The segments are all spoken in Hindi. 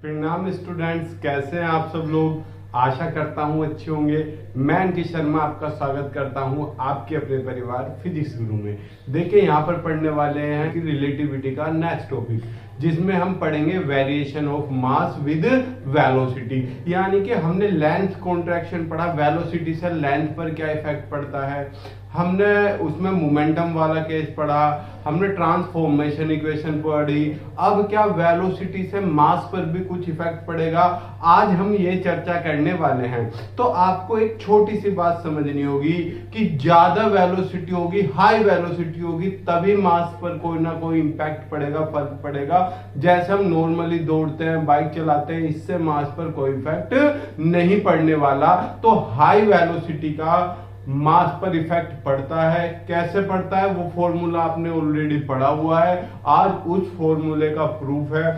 प्रणाम स्टूडेंट्स, कैसे हैं आप सब लोग। आशा करता हूं अच्छे होंगे। मैं अंकित शर्मा आपका स्वागत करता हूं आपके अपने परिवार फिजिक्स गुरु में। देखिए यहाँ पर पढ़ने वाले हैं कि रिलेटिविटी का नेक्स्ट टॉपिक, जिसमें हम पढ़ेंगे variation of mass with velocity. यानी कि हमने लेंथ कॉन्ट्रैक्शन पढ़ा, वेलोसिटी से लेंथ पर क्या इफेक्ट पड़ता है, हमने उसमें मोमेंटम वाला केस पढ़ा, हमने ट्रांसफॉर्मेशन इक्वेशन पढ़ी। अब क्या वेलोसिटी से मास पर भी कुछ इफेक्ट पड़ेगा, आज हम ये चर्चा करने वाले हैं। तो आपको एक छोटी सी बात समझनी होगी कि ज्यादा वेलोसिटी होगी, हाई वेलोसिटी होगी, तभी मास पर कोई ना कोई इंपैक्ट पड़ेगा, फर्क पड़ेगा। जैसे हम नॉर्मली दौड़ते हैं, बाइक चलाते हैं, इससे मास पर कोई इफेक्ट नहीं पड़ने वाला। तो हाई वेलोसिटी का मास पर इफेक्ट पड़ता है। कैसे पड़ता है वो फॉर्मूला आपने ऑलरेडी पढ़ा हुआ है, आज उस फॉर्मूले का प्रूफ है।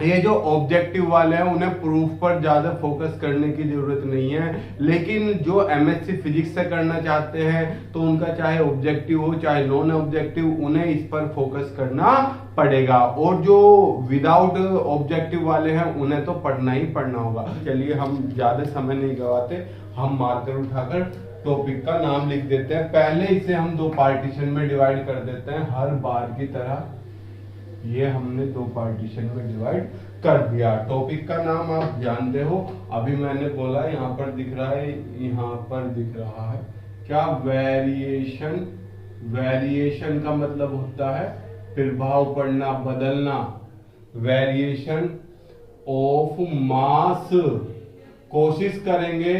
ये जो ऑब्जेक्टिव वाले हैं उन्हें प्रूफ पर ज्यादा फोकस करने की जरूरत नहीं है, लेकिन जो एमएससी फिजिक्स से करना चाहते हैं तो उनका चाहे ऑब्जेक्टिव हो चाहे नॉन ऑब्जेक्टिव, उन्हें इस पर फोकस करना पड़ेगा। और जो विदाउट ऑब्जेक्टिव वाले हैं उन्हें तो पढ़ना ही पढ़ना होगा। चलिए हम ज्यादा समय नहीं गवाते, हम मार्कर उठाकर टॉपिक का नाम लिख देते हैं। पहले इसे हम दो पार्टीशन में डिवाइड कर देते हैं, हर बार की तरह ये हमने दो पार्टीशन में डिवाइड कर दिया। टॉपिक का नाम आप जानते हो, अभी मैंने बोला यहाँ पर दिख रहा है, यहाँ पर दिख रहा है क्या, वेरिएशन। वेरिएशन का मतलब होता है प्रभाव पड़ना, बदलना। Variation of mass. कोशिश करेंगे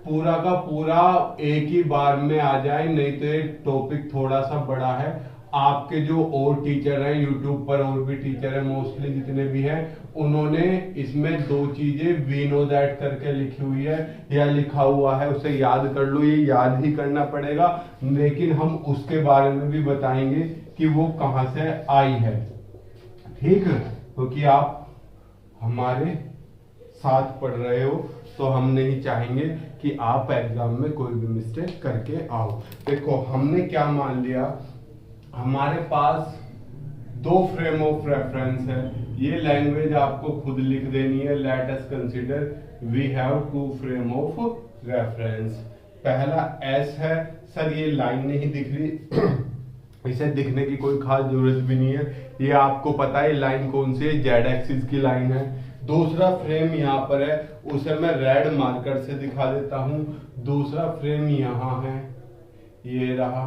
पूरा का पूरा एक ही बार में आ जाए, नहीं तो ये टॉपिक थोड़ा सा बड़ा है। आपके जो और टीचर हैं यूट्यूब पर, और भी टीचर हैं मोस्टली जितने भी हैं, उन्होंने इसमें दो चीजें वी नो दैट करके लिखी हुई है या लिखा हुआ है, उसे याद कर लो। ये याद ही करना पड़ेगा, लेकिन हम उसके बारे में भी बताएंगे कि वो कहां से आई है। ठीक है, क्योंकि आप हमारे साथ पढ़ रहे हो तो हम नहीं चाहेंगे कि आप एग्जाम में कोई भी मिस्टेक करके आओ। देखो हमने क्या मान लिया, हमारे पास दो फ्रेम ऑफ रेफरेंस है। ये लैंग्वेज आपको खुद लिख देनी है। Let us consider we have two frame of reference. पहला एस है। सर ये लाइन नहीं दिख रही, इसे दिखने की कोई खास जरूरत भी नहीं है, ये आपको पता है लाइन कौन सी है, जेड एक्सिस की लाइन है। दूसरा फ्रेम यहाँ पर है, उसे मैं रेड मार्कर से दिखा देता हूं। दूसरा फ्रेम यहाँ है, ये रहा।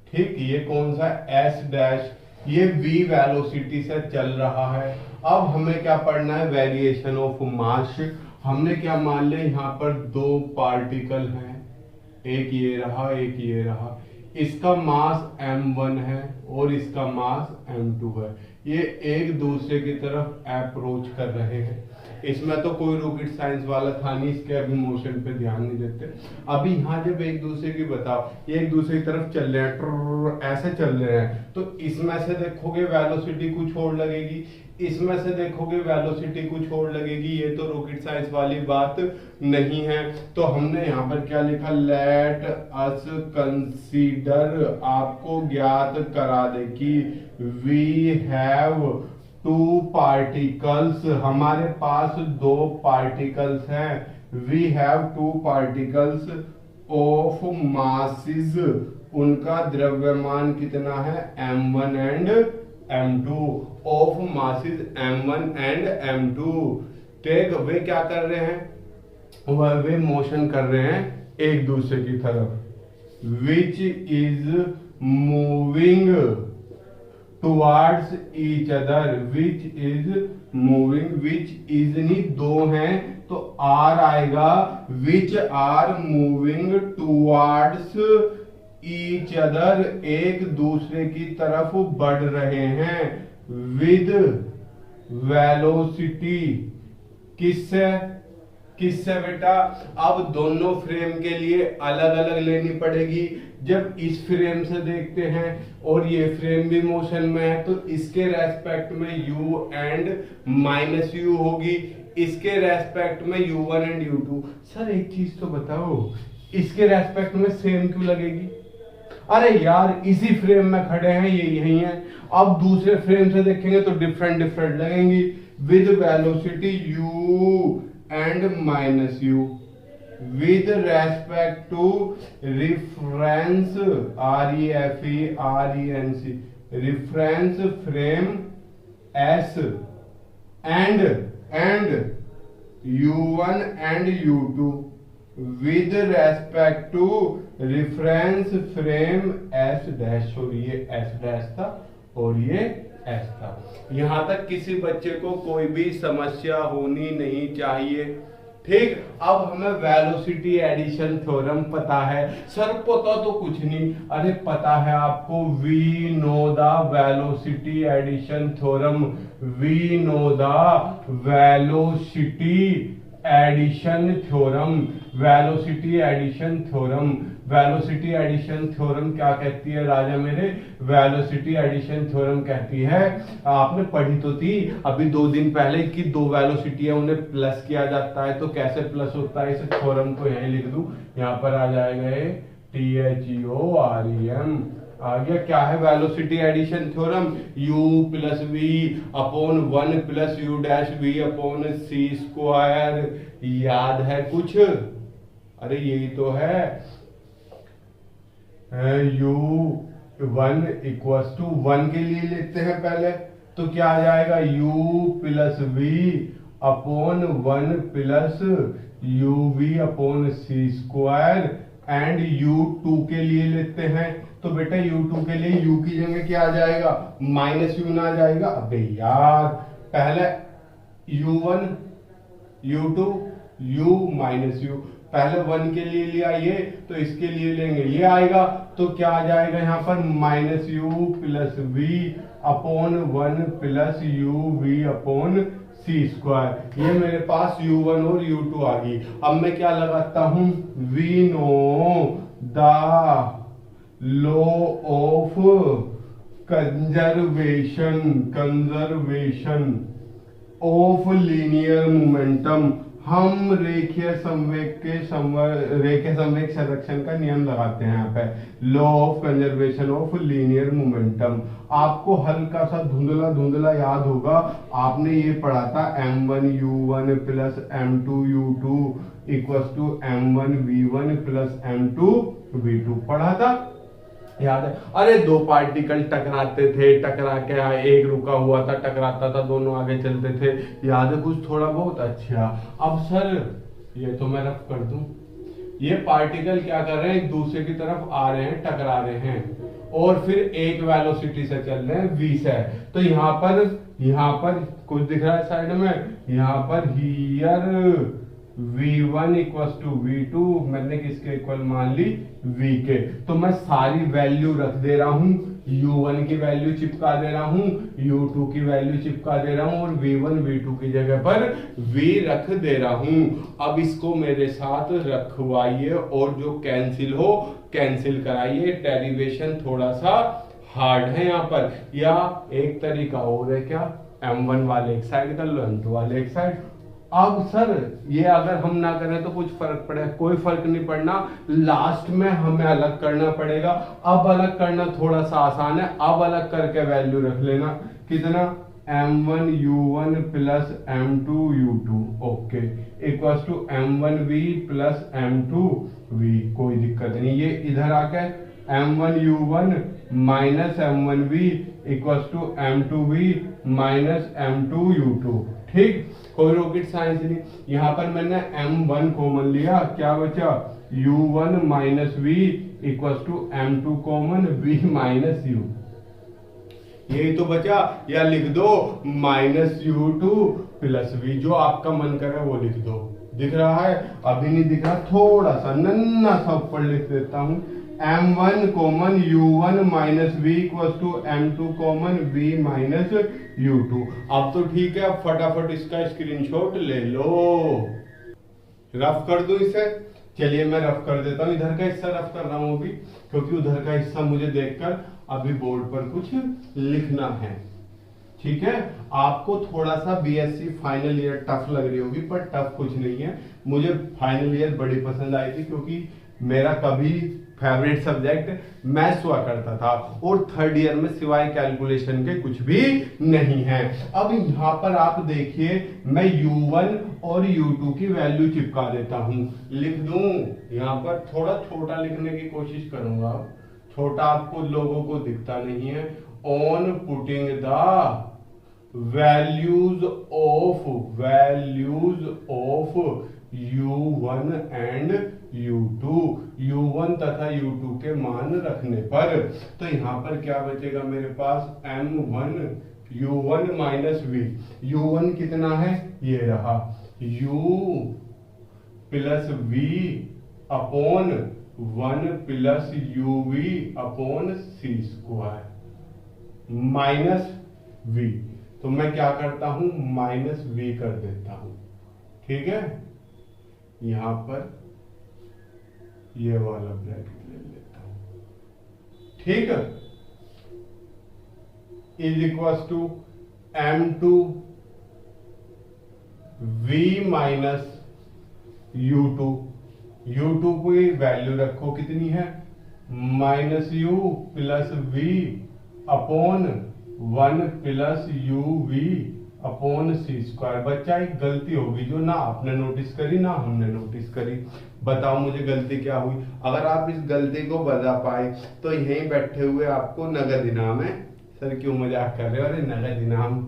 ठीक, ये कौन सा, एस डैश, ये वी वेलोसिटी से चल रहा है। अब हमें क्या पढ़ना है, वेरिएशन ऑफ मास। हमने क्या मान लिया, यहाँ पर दो पार्टिकल हैं, एक ये रहा एक ये रहा। इसका मास m1 है और इसका मास m2 है। ये एक दूसरे की तरफ अप्रोच कर रहे हैं। इसमें तो कोई रॉकेट साइंस वाला था नहीं, इसके अभी मोशन पे ध्यान नहीं देते। अभी यहाँ जब एक दूसरे की बताओ, ये एक दूसरे की तरफ चल रहे हैं, ऐसे चल रहे हैं, तो इसमें से देखोगे वेलोसिटी कुछ और लगेगी, इसमें से देखोगे वेलोसिटी कुछ और लगेगी। ये तो रॉकेट साइंस वाली बात नहीं है। तो हमने यहाँ पर क्या लिखा, लेट अस कंसीडर, आपको ज्ञात करा दे कि वी हैव टू पार्टिकल्स, हमारे पास दो पार्टिकल्स हैं। We have two particles of masses, उनका द्रव्यमान कितना है, m1 and m2, of masses m1 and m2। ठीक, वे क्या कर रहे हैं, वे मोशन कर रहे हैं एक दूसरे की तरफ। Which is moving towards each other, which is moving, which is नहीं दो हैं तो आर आएगा, which are moving towards each other, एक दूसरे की तरफ बढ़ रहे हैं। विद वेलोसिटी, किससे किससे बेटा, अब दोनों फ्रेम के लिए अलग अलग लेनी पड़ेगी। जब इस फ्रेम से देखते हैं और ये फ्रेम भी मोशन में है तो इसके रेस्पेक्ट में u एंड माइनस u होगी, इसके रेस्पेक्ट में u1 एंड u2। सर एक चीज तो बताओ, इसके रेस्पेक्ट में सेम क्यों लगेगी, अरे यार इसी फ्रेम में खड़े हैं, ये यही है। अब दूसरे फ्रेम से देखेंगे तो डिफरेंट डिफरेंट लगेंगी। with velocity u and minus u with respect to reference reference frame S and u1 and u2 with respect to reference frame S dash, और ये S डैश था और ये S था। यहां तक किसी बच्चे को कोई भी समस्या होनी नहीं चाहिए, ठीक। अब हमें वेलोसिटी एडिशन थ्योरम पता है। सर पता तो कुछ नहीं, अरे पता है आपको, we know the velocity addition theorem, we know the velocity addition theorem, velocity addition theorem. Velocity addition theorem क्या कहती है राजा मेरे? वेलोसिटी एडिशन थ्योरम कहती है, आपने पढ़ी तो थी अभी 2 दिन पहले कि 2 वेलोसिटी है उन्हें प्लस किया जाता है। तो कैसे प्लस होता है? इस थ्योरम को यहीं लिख दूं, यहाँ पर आ जाएगा ये THEOREM। आ गया। क्या है velocity addition theorem? u plus v upon 1 plus u dash v upon c square. याद है कुछ? अरे यही तो है, u1 इक्वल्स टू 1 के लिए लेते हैं पहले, तो क्या आ जाएगा? u plus v upon 1 plus u v upon c square and u2 के लिए लेते हैं, तो बेटा u2 के लिए u की जगह क्या आ जाएगा? माइनस यू ना आ जाएगा? अबे यार, पहले u1 u2 u minus you, पहले 1 के लिए लिया ये, तो इसके लिए लेंगे ये आएगा, तो क्या आ जाएगा यहाँ पर? Minus u plus v upon 1 plus u v upon c square. ये मेरे पास u1 और u2 आ गई। अब मैं क्या लगाता हूं? We know the law of conservation of linear momentum. हम रेखीय संवेग संरक्षण का नियम लगाते हैं यहाँ पे, law of conservation of linear momentum. आपको हल्का सा धुंधला धुंधला याद होगा, आपने ये पढ़ा था m1u1 plus m2u2 equals to m1v1 plus m2v2 पढ़ा था, याद है? अरे 2 पार्टिकल टकराते थे, टकरा के एक रुका हुआ था, टकराता था, दोनों आगे चलते थे, याद है कुछ थोड़ा बहुत? अच्छा, अब सर ये तो मैं रफ कर दूं, ये पार्टिकल क्या कर रहे हैं? एक दूसरे की तरफ आ रहे हैं, टकरा रहे हैं और फिर एक वेलोसिटी से चल रहे हैं v से। तो यहाँ पर कुछ दिख रहा है साइड में, यहाँ पर here v1 equals to v2, मैंने किसके इक्वल मान ली? v के। तो मैं सारी वैल्यू रख दे रहा हूं, u1 की वैल्यू चिपका दे रहा हूं, u2 की वैल्यू चिपका दे रहा हूं और v1 v2 की जगह पर v रख दे रहा हूं। अब इसको मेरे साथ रखवाइए और जो कैंसिल हो कैंसिल कराइए। डेरिवेशन थोड़ा सा हार्ड है यहाँ पर, या एक तरीका और है क्या? m1 वाले एक साइड कर लो, m2 वाले एक साइड। अब सर ये अगर हम ना करें तो कुछ फर्क पड़े? कोई फर्क नहीं पड़ना, लास्ट में हमें अलग करना पड़ेगा। अब अलग करना थोड़ा सा आसान है, अब अलग करके वैल्यू रख लेना। कितना? m1u1 plus m2u2 okay equals to m1v plus m2v। कोई दिक्कत नहीं, ये इधर आके m1u1 minus m1v equals to m2v minus m2u2। ठीक, कोई रॉकेट साइंस नहीं। यहाँ पर मैंने m1 कॉमन लिया, क्या बचा? u1 minus v equals to m2 common v minus u, यही तो बचा। या लिख दो माइनस u2 प्लस v, जो आपका मन करे वो लिख दो। दिख रहा है? अभी नहीं दिख रहा, थोड़ा सा नन्ना सा ऊपर लिख देता हूं, m1 common u1 minus v equals to m2 common v minus u2। अब तो ठीक है, अब फटाफट इसका स्क्रीनशॉट ले लो। रफ कर दो इसे। चलिए मैं रफ कर देता हूँ, इधर का हिस्सा रफ कर रहा हूँ अभी, क्योंकि उधर का हिस्सा मुझे देखकर अभी बोर्ड पर कुछ लिखना है। ठीक है, आपको थोड़ा सा बीएससी फाइनल ईयर टफ लग रही होगी, पर टफ कुछ नहीं है। मुझे फाइनल ईयर बड़ी पसंद आई थी, क्योंकि मेरा कभी फेवरेट सब्जेक्ट मैथ्स हुआ करता था, और थर्ड ईयर में सिवाय कैलकुलेशन के कुछ भी नहीं है। अब यहाँ पर आप देखिए, मैं U1 और U2 की वैल्यू चिपका देता हूं, लिख दूं यहाँ पर, थोड़ा छोटा लिखने की कोशिश करूंगा, छोटा आपको लोगों को दिखता नहीं है। On putting the values of U1 and U2, U1 तथा U2 के मान रखने पर, तो यहां पर क्या बचेगा मेरे पास, M1 U1 minus V। U1 कितना है, ये रहा, U plus V upon 1 plus UV upon C square minus V। तो मैं क्या करता हूं, माइनस V कर देता हूं, ठीक है। यहां पर ये वाला ब्रैकेट ले लेता हूं, ठीक है। Is equal to M2 V minus U2। U2 की वैल्यू रखो, कितनी है, minus U plus V upon 1 plus UV upon C square. बच्चा एक गलती होगी जो ना आपने नोटिस करी ना हमने नोटिस करी, बताओ मुझे गलती क्या हुई। अगर आप इस गलती को बता पाए तो यहीं बैठे हुए आपको नगद इनाम है। सर क्यों मजाक कर रहे हो, अरे नगद इनाम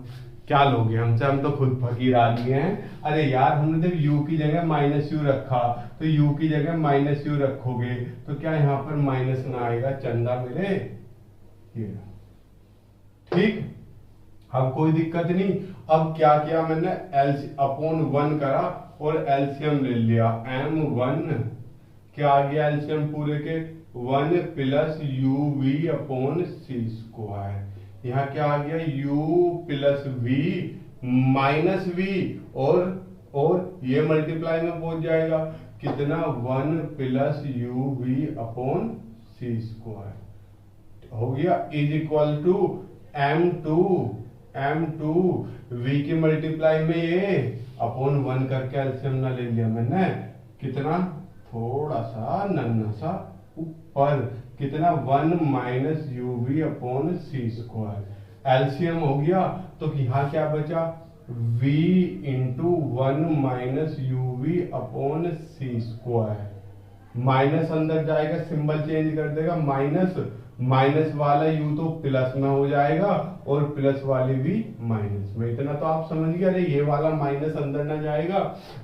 क्या लोगे हमसे, हम तो खुद फकीर आदमी हैं। अरे यार हमने जब U की जगह माइनस U रखा, तो U की जगह माइनस U रखोगे तो क्या यहाँ पर माइनस ना आएगा, चंदा मेरे, ये ठीक। अब कोई दिक्कत नहीं। अब क्या किया मैंने, अपॉन 1 करा और एलसीएम ले लिया, M1 क्या आ गया एलसीएम पूरे के, 1 plus UV upon C square. यहाँ क्या आ गया, U plus V minus V, और ये मल्टीप्लाई में पहुंच जाएगा कितना, 1 plus UV upon C square हो गया, is equal to M2 V की मल्टीप्लाई में ये अपॉन 1 करके एलसीएम ना ले लिया मैंने, कितना, थोड़ा सा नन्हा सा ऊपर, कितना, 1 minus UV upon C square. LCM हो गया तो यहाँ क्या बचा, V into 1 minus UV upon C square. Minus अंदर जाएगा, सिंबल चेंज कर देगा, माइनस वाला U तो प्लस में हो जाएगा और प्लस वाली भी माइनस में। इतना तो आप समझ गए, अरे ये वाला माइनस अंदर ना जाएगा।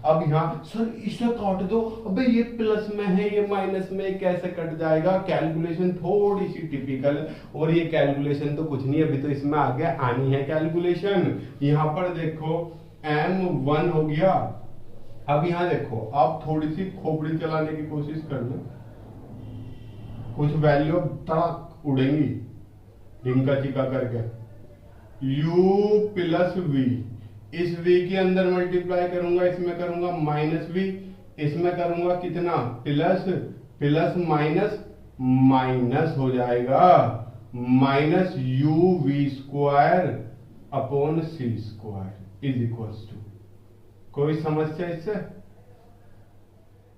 अब यहाँ सर इसे काट दो, अबे ये प्लस में है ये माइनस में कैसे कट जाएगा, कैलकुलेशन थोड़ी सी टिपिकल, और ये कैलकुलेशन तो कुछ नहीं, अभी तो इसमें आगे आनी है कैलकुलेशन। यहाँ पर देखो M1 हो गया। अब यहाँ देखो, आप थोड़ी सी खोपड़ी चलाने की कोशिश करना, कुछ वैल्यू तड़क उड़ेंगी डिंका चिका करके। U प्लस V, इस V के अंदर मल्टीप्लाई करूंगा, इसमें करूंगा माइनस V, इसमें करूंगा कितना, प्लस माइनस माइनस हो जाएगा, minus UV square upon C square is equal to. कोई समस्या इससे?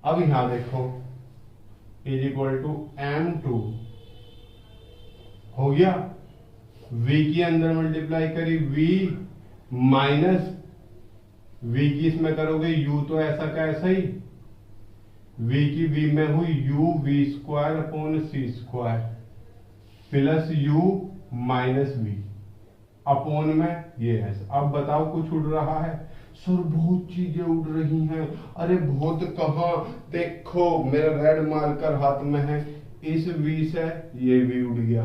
अब यहां देखो, इज इक्वल टू M2 हो गया, V के अंदर मल्टीप्लाई करी V माइनस V की इसमें करोगे U तो ऐसा का ऐसा ही, V की V में हुई UV square upon C square plus U minus V upon में ये है। अब बताओ कुछ उड़ रहा है? सर बहुत चीजें उड़ रही हैं। अरे बहुत कहाँ, देखो मेरा रेड मार्कर हाथ में है, इस V से ये भी उड़ गया,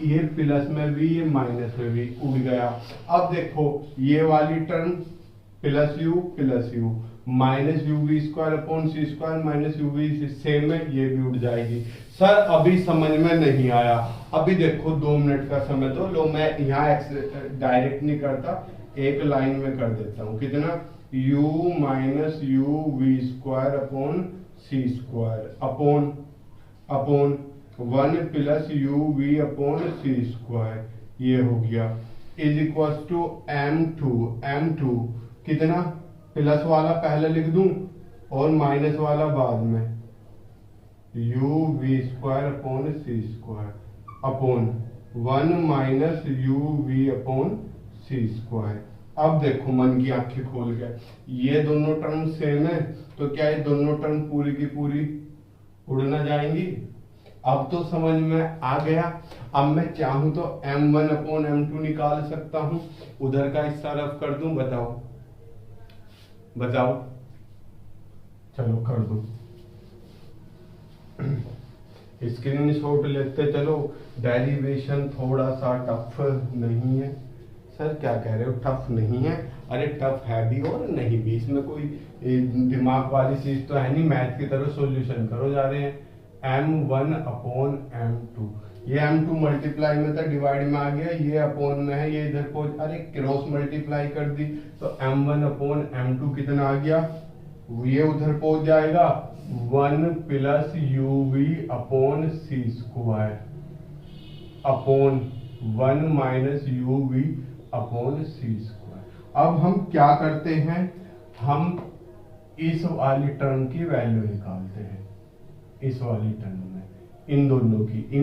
ये प्लस में भी, ये माइनस में भी उड़ गया। अब देखो ये वाली term plus U minus UV square upon C square minus UV same है, ये भी उड़ जाएगी। सर अभी समझ में नहीं आया, अभी देखो 2 मिनट का समय दो, लो मैं यहाँ डायरेक्ट नहीं करता, एक लाइन में कर देता हूँ, कितना, U minus UV square upon C square upon 1 plus UV upon C square, ये हो गया, इज इक्वल टू M2 कितना, प्लस वाला पहले लिख दूं और माइनस वाला बाद में, u v square upon c square upon 1 minus u v upon c square. अब देखो मन की आंखें खोल गए, ये दोनों टर्म सेम है, तो क्या ये दोनों टर्म पूरी की पूरी उड़ ना जाएंगी? अब तो समझ में आ गया। अब मैं चाहूं तो m1 अपॉन m2 निकाल सकता हूं, उधर का हिस्सा रफ कर दूं। बताओ बताओ, चलो कर दो। स्क्रीनशॉट लेते चलो। डेरिवेशन थोड़ा सा टफ नहीं है। सर क्या कह रहे हो, टफ नहीं है? अरे टफ है भी और नहीं भी, इसमें कोई दिमाग वाली चीज तो है नहीं। मैथ की तरह सॉल्यूशन करो जा रहे हैं। m1 अपॉन m2, ये m2 मल्टीप्लाई में था, डिवाइड में आ गया, ये अपॉन में है, ये इधर को अरे क्रॉस मल्टीप्लाई कर दी, तो m1 अपॉन m2 कितना आ गया, ये उधर पहुंच जाएगा 1 plus u v upon c square upon 1 minus u v upon c square. अब हम क्या करते हैं, हम इस वाली टर्म की वैल्यू निकालते हैं। इस वाली टर्म में इन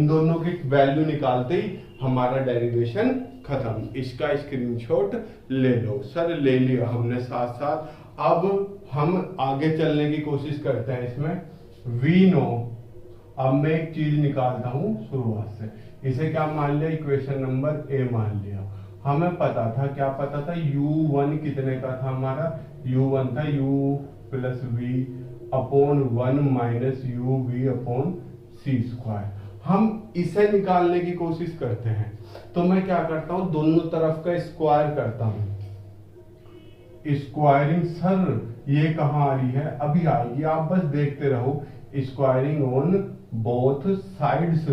दोनों की वैल्यू निकालते ही हमारा डेरिवेशन खत्म। इसका स्क्रीनशॉट ले लो। सर ले लिया हमने साथ साथ। अब हम आगे चलने की कोशिश करते हैं इसमें। वी नो, अब मैं एक चीज निकालता हूं शुरुआत से। इसे क्या मान लिया, इक्वेशन नंबर ए मान लिया। हमें पता था, क्या पता था, u1 कितने का था हमारा, u1 था u plus v upon 1 minus u v upon c square. हम इसे निकालने की कोशिश करते हैं, तो मैं क्या करता हूं, दोनों तरफ का स्क्वायर करता हूं। स्क्वायरिंग, सर ये कहां आ रही है, अभी आएगी, आप बस देखते रहो। स्क्वायरिंग ऑन बोथ साइड्स,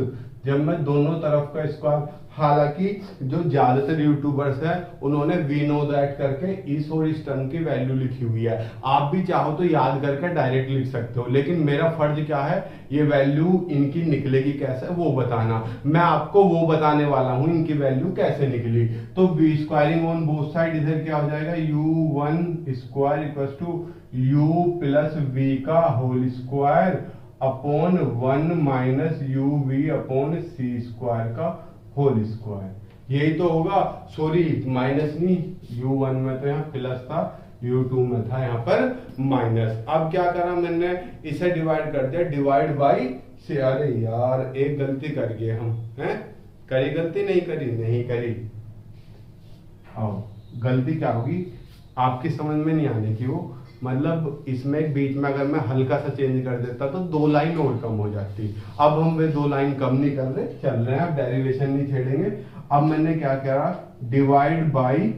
जब मैं दोनों तरफ का स्क्वायर, हालांकि जो ज्यादातर यूट्यूबर्स हैं उन्होंने वी नो दैट करके इस और इस टर्म की वैल्यू लिखी हुई है। आप भी चाहो तो याद करके डायरेक्ट लिख सकते हो, लेकिन मेरा फर्ज क्या है, ये वैल्यू इनकी निकलेगी कैसे वो बताना। मैं आपको वो बताने वाला हूं इनकी वैल्यू कैसे निकली। तो we squaring on both side, इधर क्या हो जाएगा, u1 square equal to u plus v का whole square upon 1 minus u v upon c square का होल स्क्वायर। यही तो होगा, सॉरी माइनस नहीं, u1 में तो यहाँ प्लस था, u2 में था यहाँ पर माइनस। अब क्या करा मैंने, इसे डिवाइड कर दिया, डिवाइड बाई से। अरे यार एक गलती कर गए हम, हैं? करी गलती, नहीं करी, नहीं करी। आओ, गलती क्या होगी आपकी समझ में नहीं आने की, वो मतलब इसमें एक बीच में अगर मैं हल्का सा चेंज कर देता तो 2 लाइन और कम हो जाती। अब हम वे 2 लाइन कम नहीं कर रहे, चल रहे हैं, अब डेरिवेशन नहीं छेड़ेंगे। अब मैंने क्या करा, डिवाइड बाई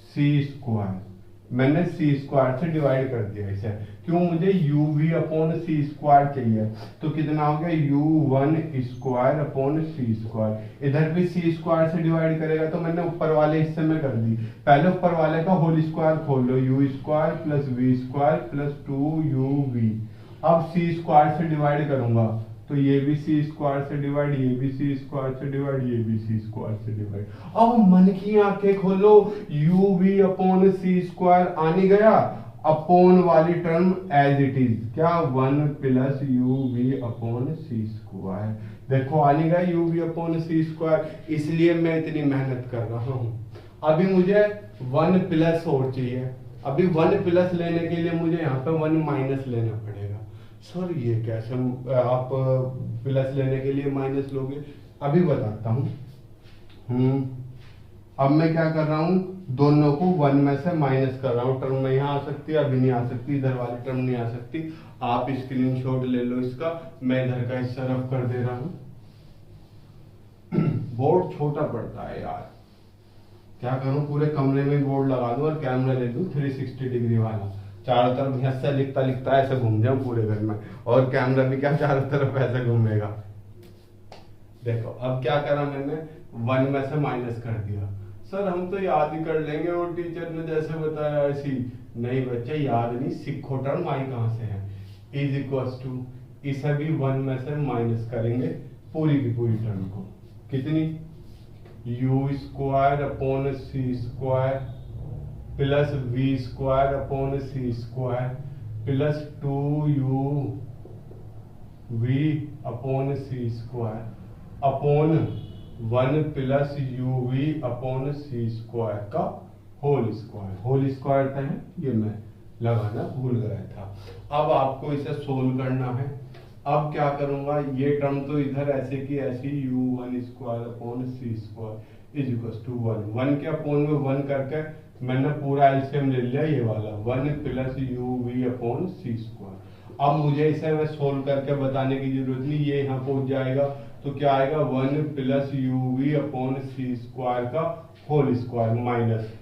सी स्क्वायर, मैंने सी स्क्वायर से डिवाइड कर दिया इसे, क्यों, मुझे u v upon c square चाहिए। तो कितना हो गया, u1 square upon c square. इधर भी सी स्क्वायर से डिवाइड करेगा तो मैंने ऊपर वाले हिस्से में कर दी, पहले ऊपर वाले का होल स्क्वायर खोल लो, u square plus v square plus 2uv। अब सी स्क्वायर से डिवाइड करूंगा तो ये भी सी स्क्वायर से डिवाइड, ये भी सी स्क्वायर से डिवाइड, ये भी सी स्क्वायर से डिवाइड। अब मन की आंखें खोलो, u v upon c square आने गया, अपॉन वाली टर्म एज इट इज, क्या 1 plus u v upon c square. देखो आने गया u v upon c square, इसलिए मैं इतनी मेहनत कर रहा हूं। अभी मुझे 1 प्लस और चाहिए, अभी 1 प्लस लेने के लिए मुझे यहाँ पे 1 माइनस लेना पड़ेगा। सर ये कैसे आप प्लस लेने के लिए माइनस लोगे, अभी बताता हूँ। अब मैं क्या कर रहा हूँ, दोनों को 1 में से माइनस कर रहा हूँ। टर्म में यहाँ आ सकती है, अभी नहीं आ सकती, इधर वाली टर्म नहीं आ सकती। आप स्क्रीनशॉट ले लो इसका, मैं इधर का हिस्सा रफ कर दे रहा हूँ। बोर्ड छोटा पड़ता है यार, क्या करूँ, पूरे कमरे में बोर्ड लगा दूं और कैमरा ले लूं 360 डिग्री वाला, चारों तरफ ऐसे लिखता लिखता ऐसे घूम जाऊं पूरे घर में, और कैमरा भी क्या चारों तरफ ऐसे घूमेगा। देखो अब क्या करा मैंने, 1 में से माइनस कर दिया। सर हम तो याद ही कर लेंगे और टीचर ने जैसे बताया ऐसी, नहीं बच्चे याद नहीं, सीखो टर्म आई कहां से है, इज इक्वल टू, इसे भी 1 में से माइनस करेंगे पूरी की पूरी टर्म को, कितनी, u square upon c square plus v square upon c square plus 2u v upon c square upon 1 plus u v upon c square का होल स्क्वायर था, ये मैं लगाना भूल गया था। अब आपको इसे सोल्व करना है। अब क्या करूंगा, ये टर्म तो इधर ऐसे की ऐसी u1 square upon c square is equal to 1 के अपोन में 1 करके मैंने पूरा एलसीएम ले लिया, ये वाला 1 plus u v upon c square. अब मुझे इसे मैं सोल्व करके बताने की जरूरत नहीं, ये यहाँ पहुंच जाएगा तो क्या आएगा 1 plus u v upon c square का होल स्क्वायर माइनस।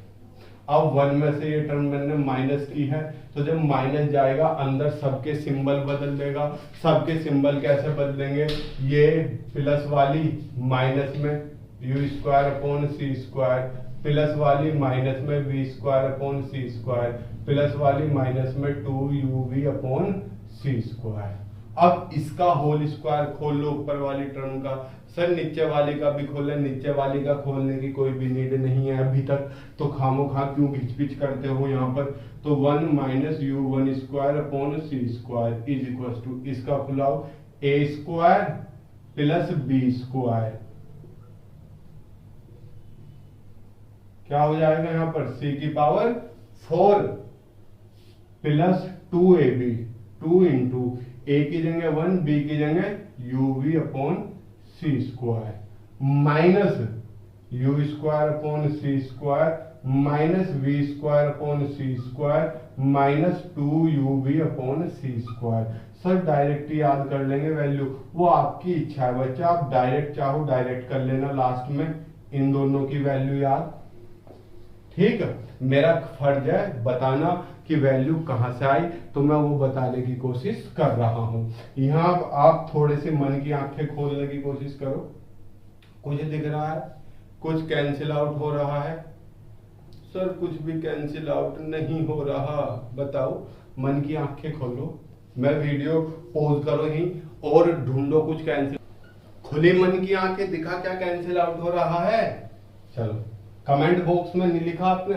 अब 1 में से ये टर्म मैंने माइनस की है, तो जब माइनस जाएगा अंदर सबके सिंबल बदल देगा। सबके सिंबल कैसे बदलेंगे, ये प्लस वाली माइनस में u square upon c square, plus वाली माइनस में v square upon c square, plus वाली माइनस में 2uv अपॉन सी स्क्वायर। अब इसका होल स्क्वायर खोल लो ऊपर वाली टर्म का। सर नीचे वाली का भी खोले, नीचे वाली का खोलने की कोई भी नीड नहीं है अभी तक, तो खामोखा क्यों घिच करते हो यहाँ पर। तो 1 minus u 1 square upon c square is equal to, इसका खुलाओ a square plus b square, क्या हो जाएगा यहाँ पर c की पावर 4 प्लस 2ab, 2 इंटू ए की जगह 1 बी की जगह uv upon c square minus u square upon c square minus v square upon c square minus 2uv upon c square. Sir direct याद कर लेंगे वैल्यू, वो आपकी इच्छा है बच्चा, आप डायरेक्ट चाहो डायरेक्ट कर लेना लास्ट में इन दोनों की वैल्यू याद, ठीक है। मेरा फर्ज है बताना कि वैल्यू कहां से आई, तो मैं वो बताने की कोशिश कर रहा हूं। यहाँ आप थोड़े से मन की आंखें खोलने की कोशिश करो, कुछ दिख रहा है, कुछ कैंसिल आउट हो रहा है। सर कुछ भी कैंसिल आउट नहीं हो रहा, बताओ। मन की आंखें खोलो, मैं वीडियो पॉज करो ही और ढूंढो कुछ कैंसिल। खुली मन की आंखें, दिखा क्या कैंसिल आउट हो रहा है। चलो कमेंट बॉक्स में नहीं लिखा आपने,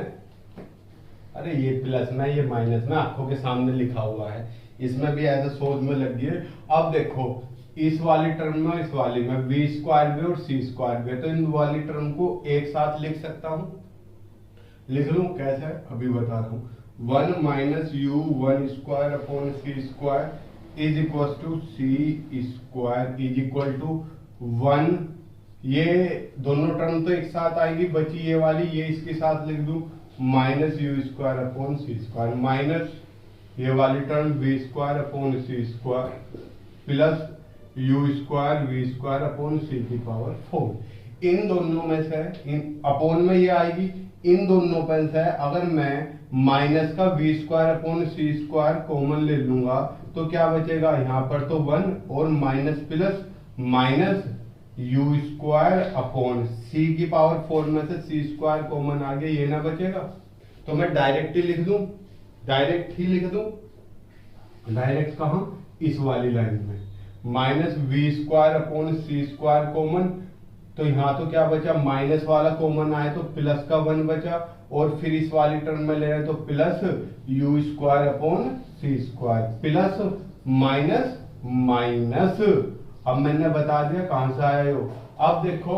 अरे ये प्लस में ये माइनस में आंखों के सामने लिखा हुआ है, इसमें भी ऐसे सोच में लग गई। अब देखो इस वाली टर्म में इस वाली में वी स्क्वायर भी और सी स्क्वायर भी, तो इन वाली टर्म को एक साथ लिख सकता हूं, लिख लूं कैसे अभी बता रहा हूं। 1 minus u 1 square upon c square is equal to c square is equal to 1, ये दोनों टर्म तो एक साथ आएगी, बची ये वाली, ये इसके साथ लिख दूं minus u square upon c square minus ये वाली term v square upon c square plus u square v square upon c की पावर 4। इन दोनों में से इन अपॉन में ये आएगी, इन दोनों में से अगर मैं माइनस का v square upon c square common ले लूंगा तो क्या बचेगा यहाँ पर, तो 1 और minus plus minus u square upon c की पावर 4 में से सी स्क्वायर कॉमन आ गया, ये ना बचेगा। तो मैं डायरेक्ट ही लिख दूं, डायरेक्ट ही लिख दूं, डायरेक्ट कहां, इस वाली लाइन में minus v square upon c square common, तो यहां तो क्या बचा, माइनस वाला कॉमन आए तो प्लस का 1 बचा, और फिर इस वाली टर्म में ले रहे तो plus u square upon c square plus minus minus. अब मैंने बता दिया कहां से आया हो। अब देखो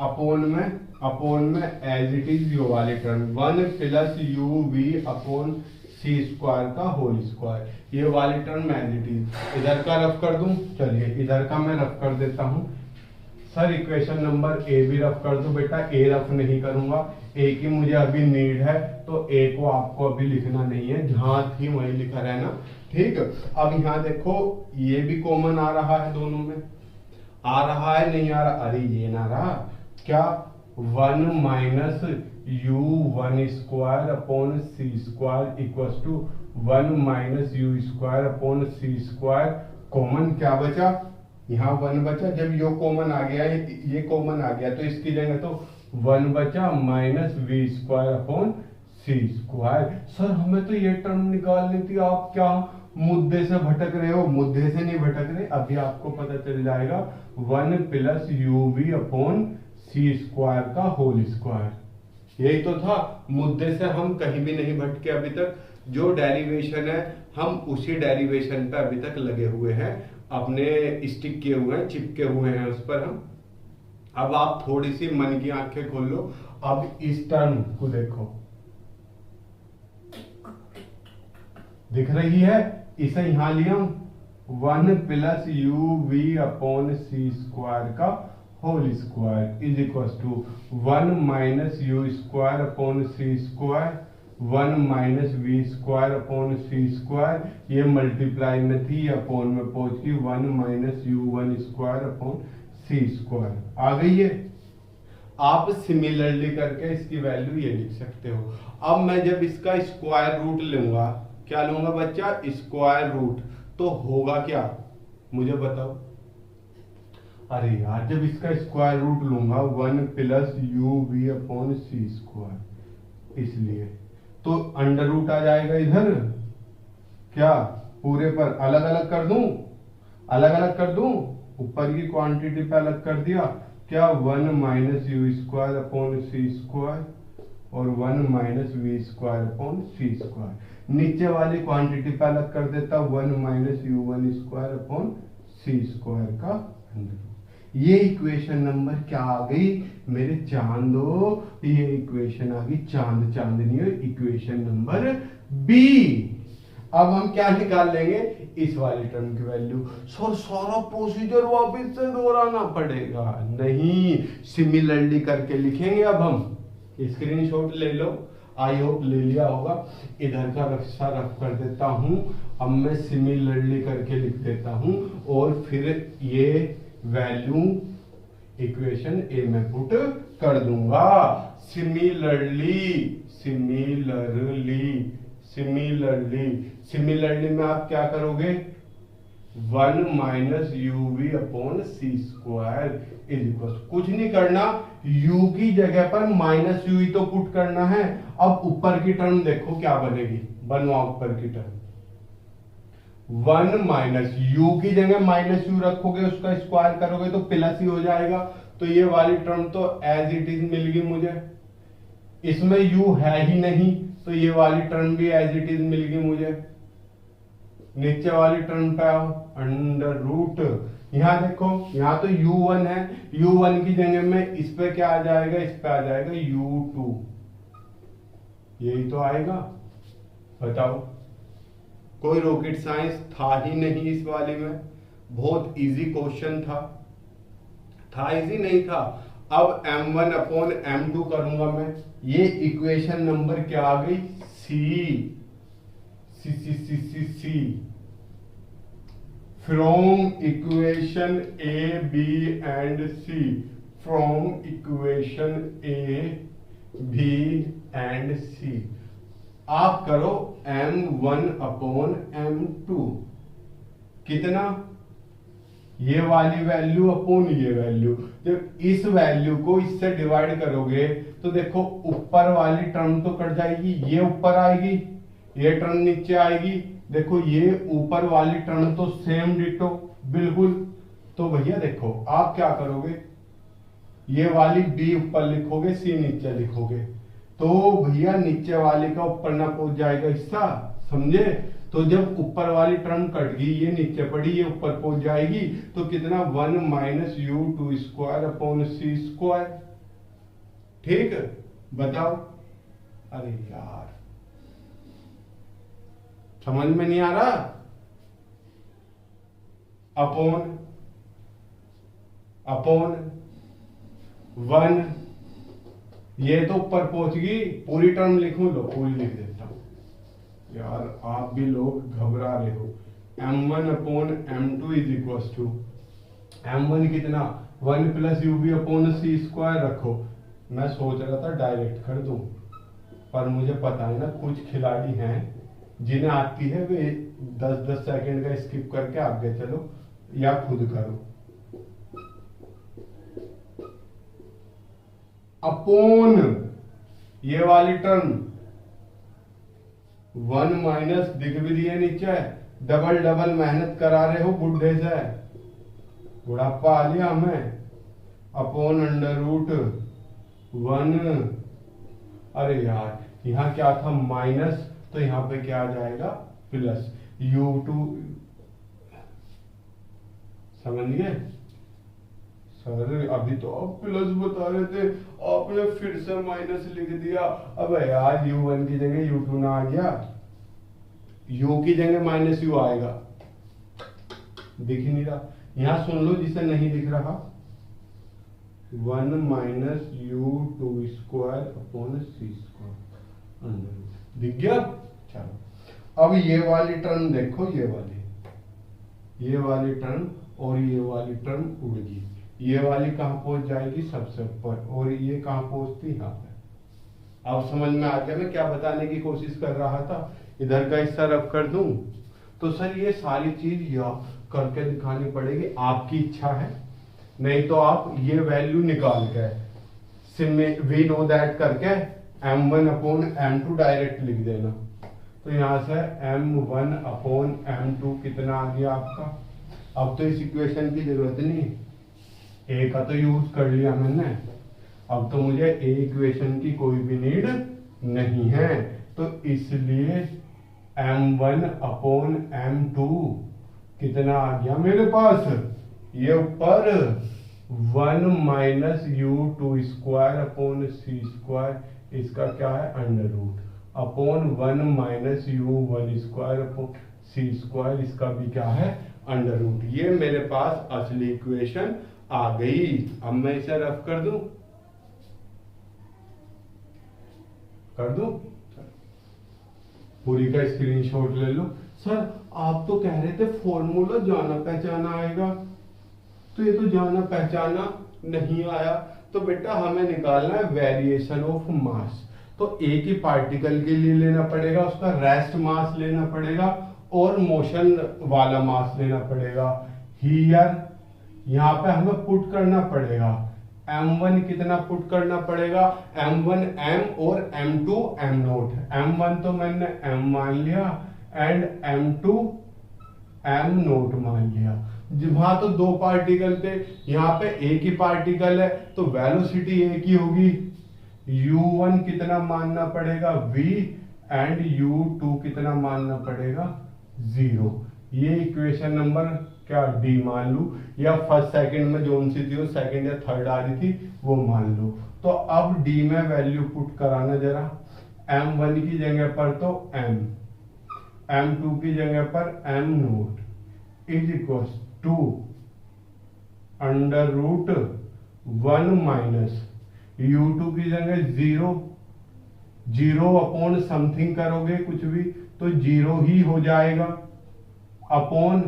अपोन में एज इट इज यो वाली term 1 plus u v upon c square का होल स्क्वायर, ये वाली टर्म एज इट इज। इधर का रफ कर दूं, चलिए इधर का मैं रफ कर देता हूं। सर इक्वेशन नंबर ए भी रफ कर दो बेटा, ए रफ नहीं करूंगा, ए की मुझे अभी नीड है, तो ए को आपको अभी लिखना नहीं है, जहां थी वहीं लिखा रहना, ठीक। अब यहाँ देखो ये भी कॉमन आ रहा है, दोनों में आ रहा है नहीं आ रहा, अरे ये ना रहा क्या, 1 minus u 1 square upon c square equal to 1 minus u square upon c square, common क्या बचा, यहाँ 1 बचा, जब यो कॉमन आ गया, ये कॉमन आ गया तो इसकी जगह तो 1 बचा minus v square upon c square. Sir हमें तो ये टर्म निकालनी थी, आप क्या मुद्दे से भटक रहे हो, मुद्दे से नहीं भटक रहे, अभी आपको पता चल जाएगा। 1 plus u v upon c square का होल स्क्वायर, यही तो था, मुद्दे से हम कहीं भी नहीं भटके अभी तक, जो डेरिवेशन है हम उसी डेरिवेशन पे अभी तक लगे हुए हैं, अपने स्टिक किए हुए हैं, चिपके हुए हैं उस पर हम। अब आप थोड़ी सी मन की आंखें खोल लो, अब इस टर्म को देखो, दिख रही है? इसे यहां लिया 1 plus u v upon c square का whole square is equal to 1 minus u square upon c square 1 minus v square upon c square, ये मल्टीप्लाई में थी, अपॉन में पहुंच गई 1 minus u one square upon c square. आ गई है? आप सिमिलरली करके इसकी वैल्यू ये लिख सकते हो। अब मैं जब इसका स्क्वायर रूट लूंगा, क्या लूंगा बच्चा? स्क्वायर रूट, तो होगा क्या मुझे बताओ? अरे यार, जब इसका स्क्वायर रूट लूंगा 1 plus u v upon c square, इसलिए तो अंडर रूट आ जाएगा इधर, क्या पूरे पर अलग अलग कर दूं? अलग अलग कर दूं, ऊपर की क्वांटिटी पे अलग कर दिया, क्या 1 minus u square upon c square और 1 minus v square upon c square. नीचे वाली क्वांटिटी पे अलग कर देता 1 minus u one square upon c square का अंडर। ये इक्वेशन नंबर क्या आ गई मेरे चांदो? ये इक्वेशन आ गई चांद चांदनी, इक्वेशन नंबर बी। अब हम क्या निकाल लेंगे? इस वाली टर्म की वैल्यू। सर सारा प्रोसीजर वापस से दोहराना पड़ेगा? नहीं, सिमिलरली करके लिखेंगे। अब हम स्क्रीनशॉट ले लो, आई होप ले लिया होगा। इधर का रफ्सा रफ कर देता हूं। अब मैं सिमिलरली करके लिख देता हूं और फिर ये वैल्यू इक्वेशन ए में पुट कर दूंगा। सिमिलरली सिमिलरली सिमिलरली सिमिलरली में आप क्या करोगे? 1 minus u v upon c square is equal, कुछ नहीं करना, u की जगह पर माइनस यू ही तो पुट करना है। अब ऊपर की टर्म देखो क्या बनेगी, बनवाओ ऊपर की टर्म। 1 माइनस यू की जगह माइनस यू रखोगे, उसका स्क्वायर करोगे तो प्लस ही हो जाएगा। तो ये वाली टर्म तो एज इट इज मिल गई मुझे, इसमें u है ही नहीं, तो ये वाली टर्म भी एज इट इज मिल गई मुझे। नीचे वाली टर्म पे आओ, अंडर रूट, यहां देखो, यहां तो u1 है, u1 की जगह में इस पे क्या आ जाएगा? इस पे आ जाएगा u2, यही तो आएगा। बताओ, कोई रॉकेट साइंस था ही नहीं इस वाले में, बहुत इजी क्वेश्चन था इजी नहीं था। अब m1 अपॉन m2 करूंगा मैं, ये इक्वेशन नंबर क्या आ गई? See from equation A B and C, from equation A B and C. आप करो m1 अपॉन m2, कितना? ये वाली वैल्यू अपॉन ये वैल्यू। जब इस वैल्यू को इससे डिवाइड करोगे तो देखो ऊपर वाली टर्म तो कट जाएगी, ये ऊपर आएगी, ये टर्म नीचे आएगी। देखो ये ऊपर वाली टर्म तो सेम डिटो बिल्कुल। तो भैया देखो आप क्या करोगे, ये वाली बी ऊपर लिखोगे, सी नीचे लिखोगे, तो भैया नीचे वाले का ऊपर ना पहुंच जाएगा हिस्सा, समझे? तो जब ऊपर वाली टर्म कट गई, ये नीचे पड़ी, ये ऊपर पहुंच जाएगी, तो कितना? 1 minus u two square upon c square. ठीक, बताओ। अरे यार समझ में नहीं आ रहा? अपॉन 1, ये तो ऊपर पहुंच गई, पूरी टर्म लिखूं? लो पूरी लिख देता हूं यार, आप भी लोग घबरा रहे हो। m1 upon m2 is equal to m1 कितना? 1 plus u b upon c square रखो। मैं सोच रहा था डायरेक्ट कर दूं, पर मुझे पता है ना कुछ खिलाड़ी हैं जिन्हें आती है, वे 10-10 सेकंड का स्किप करके आगे चलो या खुद करो। अपॉन ये वाली टर्म 1 माइनस, दिख भी दिए नीचे, डबल मेहनत करा रहे हो बुढ़े से, बुढ़ापा आ लिया हमें। अपॉन अंडर रूट 1, अरे यार यहां क्या था? माइनस, तो यहां पे क्या आ जाएगा? प्लस u2 समझ गए सर? अभी तो आप प्लस बता रहे थे, आपने फिर से माइनस लिख दिया। अब यार u1 की जगह u2 ना आ गया, u की जगह माइनस u आएगा। दिख नहीं रहा? यहां सुन लो जिसे नहीं दिख रहा, 1 minus u2 square upon c square. दिख गया? चलो अब ये वाली टर्म देखो, ये वाली टर्म और ये वाली टर्म उड़ गई। ये वाली कहाँ पहुंच जाएगी? सबसे ऊपर, और ये कहाँ पहुंचती? यहाँ पे। अब समझ में आ गया मैं क्या बताने की कोशिश कर रहा था? इधर का हिस्सा रब कर दूं तो सर ये सारी चीज या करके दिखानी पड़ेगी, आपकी इच्छा है, नहीं तो आप ये वैल्यू निकाल के वी नो दैट करके m1 अपॉन m2 डायरेक्ट लिख देना। तो यहाँ से m1 अपॉन m2 कितना आ गया आपका? अब तो इस इक्वेशन की जरूरत नहीं, ए का तो यूज कर लिया मैंने, अब तो मुझे ए इक्वेशन की कोई भी नीड नहीं है। तो इसलिए m1 अपॉन m2 कितना आ गया मेरे पास? ये ऊपर 1 minus u2 square upon c square, इसका क्या है? Under root upon 1 minus u1 square upon c square, इसका भी क्या है? Under root. ये मेरे पास असली इक्वेशन आ गई। अब मैं इसे रफ कर दूं, पूरी का स्क्रीनशॉट ले लो। सर आप तो कह रहे थे फॉर्मूला जाना पहचाना आएगा, तो ये तो जाना पहचाना नहीं आया। तो बेटा हमें निकालना है वेरिएशन ऑफ मास। तो एक ही पार्टिकल के लिए लेना पड़ेगा, उसका रेस्ट मास लेना पड़ेगा और मोशन वाला मास लेना पड़ेगा। हियर यहाँ पे हमें पुट करना पड़ेगा m1 कितना पुट करना पड़ेगा? m1 m और m2 m नोट। m1 तो मैंने m मान लिया एंड m2 m नोट मान लिया। वहां तो दो पार्टिकल थे, यहाँ पे एक ही पार्टिकल है तो वेलोसिटी एक ही होगी। u1 कितना मानना पड़ेगा? v एंड u2 कितना मानना पड़ेगा? 0। ये इक्वेशन नंबर क्या डी मान लू, या फर्स्ट सेकंड में जो सी थी वो सेकंड या थर्ड आ रही थी वो मान लो। तो अब डी में वैल्यू पुट कराना जरा। m1 की जगह पर तो m, m2 की जगह पर m naught is equal to under root 1 minus u2 की जगह 0 अपॉन समथिंग करोगे कुछ भी तो 0 ही हो जाएगा, अपॉन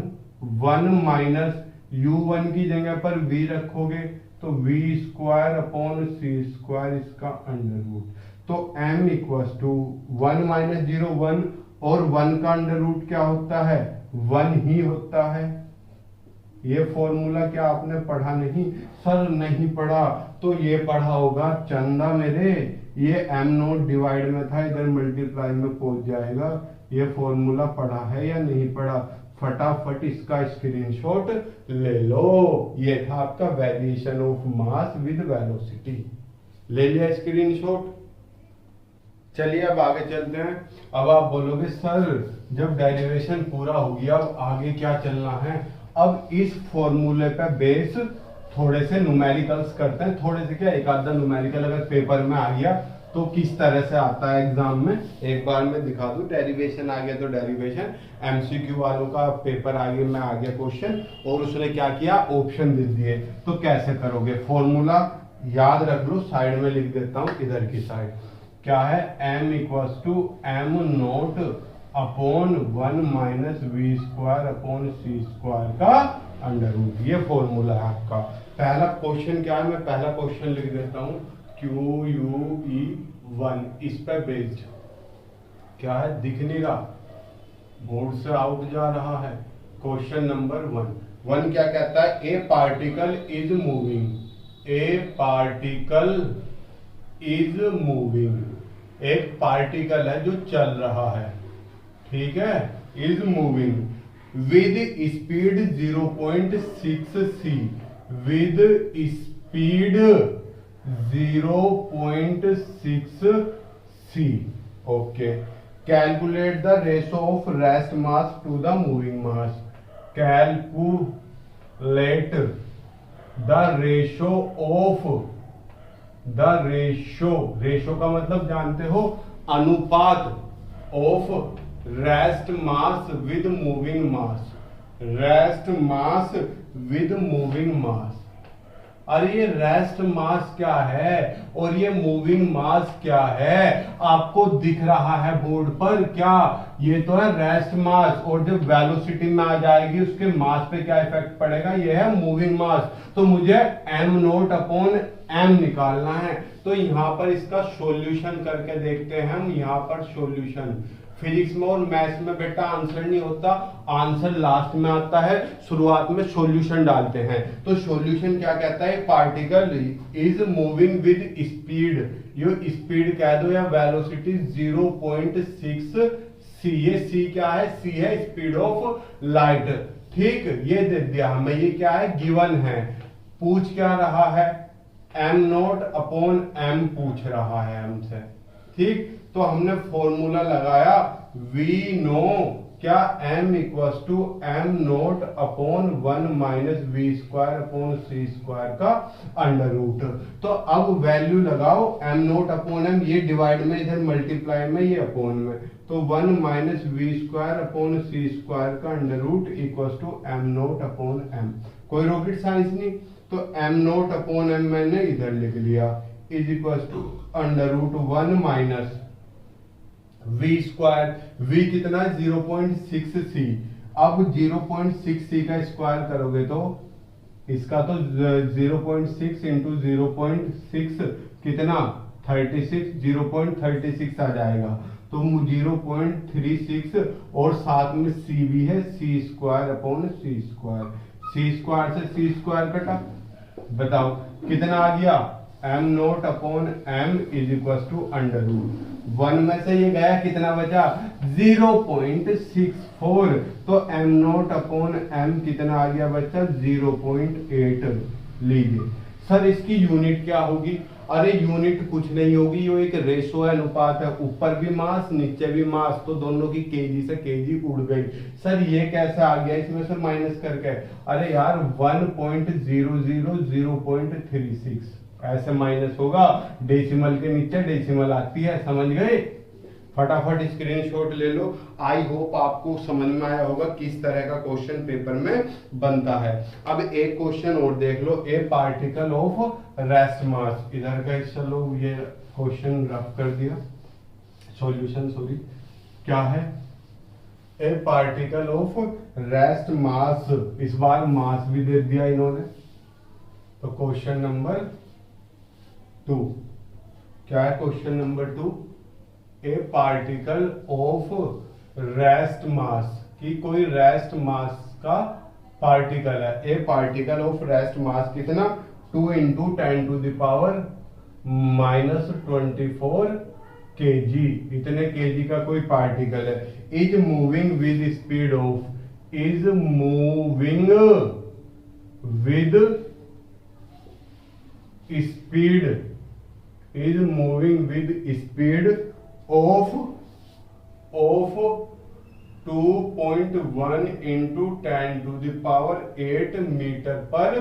1 माइनस u1 की जगह पर v रखोगे तो v square upon c square, इसका अंडर रूट। तो m इक्वल्स टू 1 माइनस 0 1, और 1 का अंडर रूट क्या होता है? 1 ही होता है। ये फॉर्मूला क्या आपने पढ़ा नहीं? सर नहीं पढ़ा, तो ये पढ़ा होगा चंदा मेरे, ये m नोट डिवाइड में था, इधर मल्टीप्लाई में पहुंच जाएगा। ये फॉर्मूला पढ़ा है या नहीं पढ़ा? फटाफट इसका स्क्रीनशॉट ले लो। ये था आपका variation of mass with velocity. ले लिया स्क्रीनशॉट? चलिए अब आगे चलते हैं। अब आप बोलोगे सर जब डेरिवेशन पूरा हो गया अब आगे क्या चलना है? अब इस फॉर्मूले पे बेस थोड़े से न्यूमेरिकल्स करते हैं। थोड़े से क्या, एक आधा न्यूमेरिकल अगर पेपर में आ गया तो किस तरह से आता है एग्जाम में, एक बार मैं दिखा दूं। डेरिवेशन आ गया तो डेरिवेशन, एमसीक्यू वालों का पेपर आगे में आ गया क्वेश्चन, और उसने क्या किया, ऑप्शन दे दिए। तो कैसे करोगे? फॉर्मूला याद रख लो, साइड में लिख देता हूं, इधर की साइड क्या है, m equals to m naught upon 1 minus v square upon c square का अंडर रूट। ये फॉर्मूला है आपका। पहला क्वेश्चन क्या है, मैं पहला क्वेश्चन लिख देता हूं, QUE1, इस पे बेस्ड क्या है, दिख नहीं रहा, बोर्ड से आउट जा रहा है। क्वेश्चन नंबर 1 क्या कहता है, a particle is moving, a particle is moving, एक पार्टिकल है जो चल रहा है, ठीक है, is moving with speed 0.6 c, with speed 0.6 c, okay. Calculate the ratio of rest mass to the moving mass, calculate let the ratio का मतलब जानते हो, अनुपात of rest mass with moving mass, rest mass with moving mass. अरे ये रेस्ट मास क्या है और ये मूविंग मास क्या है, आपको दिख रहा है बोर्ड पर क्या? ये तो है रेस्ट मास, और जब वेलोसिटी में आ जाएगी उसके मास पे क्या इफेक्ट पड़ेगा, ये है मूविंग मास। तो मुझे m नोट अपॉन m निकालना है। तो यहां पर इसका सॉल्यूशन करके देखते हैं हम। यहां पर सॉल्यूशन, फिजिक्स में और मैथ्स में बेटा आंसर नहीं होता, आंसर लास्ट में आता है, शुरुआत में सॉल्यूशन डालते हैं। तो सॉल्यूशन क्या कहता है, particle is moving with speed, ये स्पीड कह दो या वेलोसिटी 0.6 c। ये c क्या है, c है स्पीड ऑफ लाइट। ठीक, ये दे दिया हमें, ये क्या है, गिवन है। पूछ क्या रहा है, m नोट अपॉन m पूछ रहा है हमसे। ठीक, तो हमने फॉर्मूला लगाया, वी नो क्या, m equal to m naught upon 1 minus v square upon c square का अंडर रूट। तो अब वैल्यू लगाओ, m नोट अपॉन m, ये डिवाइड में, इधर मल्टीप्लाई में, ये अपॉन में, तो 1 minus v square upon c square का under root equal to m naught upon m। कोई रॉकेट साइंस नहीं, तो m नोट अपॉन m मैंने इधर लिख लिया, is equal to under root 1 minus v square, v कितना, 0.6c। अब 0.6c का स्क्वायर करोगे तो इसका तो 0.6 इंटू 0.6 कितना, 36, 0.36 आ जाएगा। तो 0.36 और साथ में c भी है, c square upon c square, c square से c स्क्वायर कटा, बताओ कितना आ गया, m naught upon m is equal to under root 1 में से ये गया, कितना बचा, 0.64। तो m नोट अपॉन m कितना आ गया बच्चा, 0.8। लीजिए सर इसकी यूनिट क्या होगी, अरे यूनिट कुछ नहीं होगी, ये एक रेशो है, अनुपात है, ऊपर भी मास नीचे भी मास, तो दोनों की केजी से केजी उड़ गई। सर ये कैसे आ गया इसमें से माइनस करके, अरे यार 1.00 ऐसे माइनस होगा, डेसिमल के नीचे डेसिमल आती है, समझ गए? फटाफट स्क्रीनशॉट ले लो। आई होप आपको समझ में आया होगा किस तरह का क्वेश्चन पेपर में बनता है। अब एक क्वेश्चन और देख लो, a particle of rest mass, इधर का चलो ये क्वेश्चन रफ कर दिया, सॉल्यूशन सॉरी, क्या है, ए पार्टिकल ऑफ रेस्ट मास, इस बार मास भी दे दिया इन्होंने। तो क्वेश्चन नंबर 2 क्या है, question number 2, a particle of rest mass, की कोई रेस्ट मास का पार्टिकल है, a particle of rest mass कितना, 2 into 10 to the power -24 kg, इतने kg का कोई पार्टिकल है, is moving with speed of, is moving with speed, is moving with speed of 2.1 into 10 to the power 8 metre पर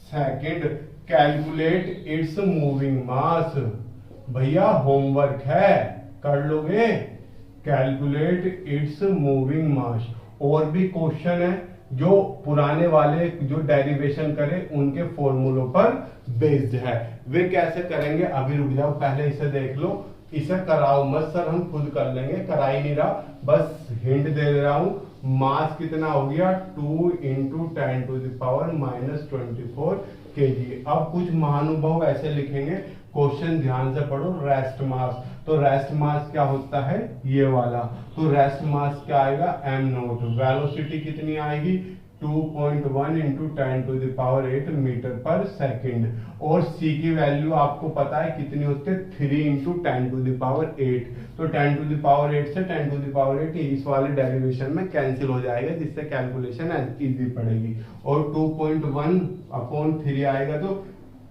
second, calculate its moving mass. भैया होमवर्क है, कर लोगे, कैलकुलेट इट्स मूविंग मास। और भी क्वेश्चन है जो पुराने वाले जो डेरिवेशन करे उनके फॉर्मूलों पर बेस्ड है, वे कैसे करेंगे अभी रुक जाओ, पहले इसे देख लो, इसे कराओ मत सर, हम खुद कर लेंगे, करा ही नहीं रहा, बस हिंट दे रहा हूं। मास कितना हो गया, 2 into 10 to the power -24 kg। अब कुछ महानुभाव ऐसे लिखेंगे, क्वेश्चन ध्यान से पढ़ो, रेस्ट मास, तो रेस्ट मास क्या होता है, ये वाला, तो रेस्ट मास क्या आएगा, m नोट, वेलोसिटी कितनी आएगी, 2.1 into 10 to the power 8 metre पर सेकेंड, और c की वैल्यू आपको पता है कितनी होती है, 3 इंटू 10 टू द पावर 8, तो 10 टू द पावर 8 से 10 टू द पावर 8 इस वाले डेरिवेशन में कैंसिल हो जाएगा, जिससे कैलकुलेशन इजी पड़ेगी, और 2.1 अपॉन 3 आएगा तो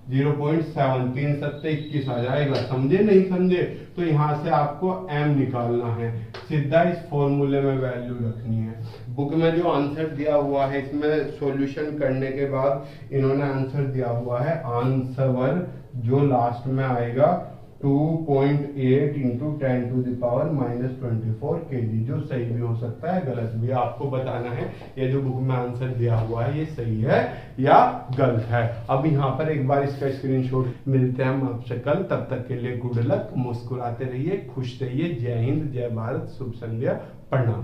0.7, 3 सत्ते 21 आ जाएगा। समझे नहीं समझे? तो यहाँ से आपको m निकालना है, सीधा इस फॉर्मूले में वैल्यू रखनी है। बुक में जो आंसर दिया हुआ है, इसमें सॉल्यूशन करने के बाद इन्होंने आंसर दिया हुआ है, आंसर जो लास्ट में आएगा 2.8 इंटू 10⁻⁻24 kg, जो सही भी हो सकता है, गलत भी। आपको बताना है ये जो बुक में आंसर दिया हुआ है ये सही है या गलत है। अब यहाँ पर एक बार इसका स्क्रीनशॉट। मिलते हैं हम आपसे कल, तब तक के लिए गुड लक, मुस्कुराते रहिए, खुश रहिए। जय हिंद, जय भारत, शुभ संध्या, प्रणाम।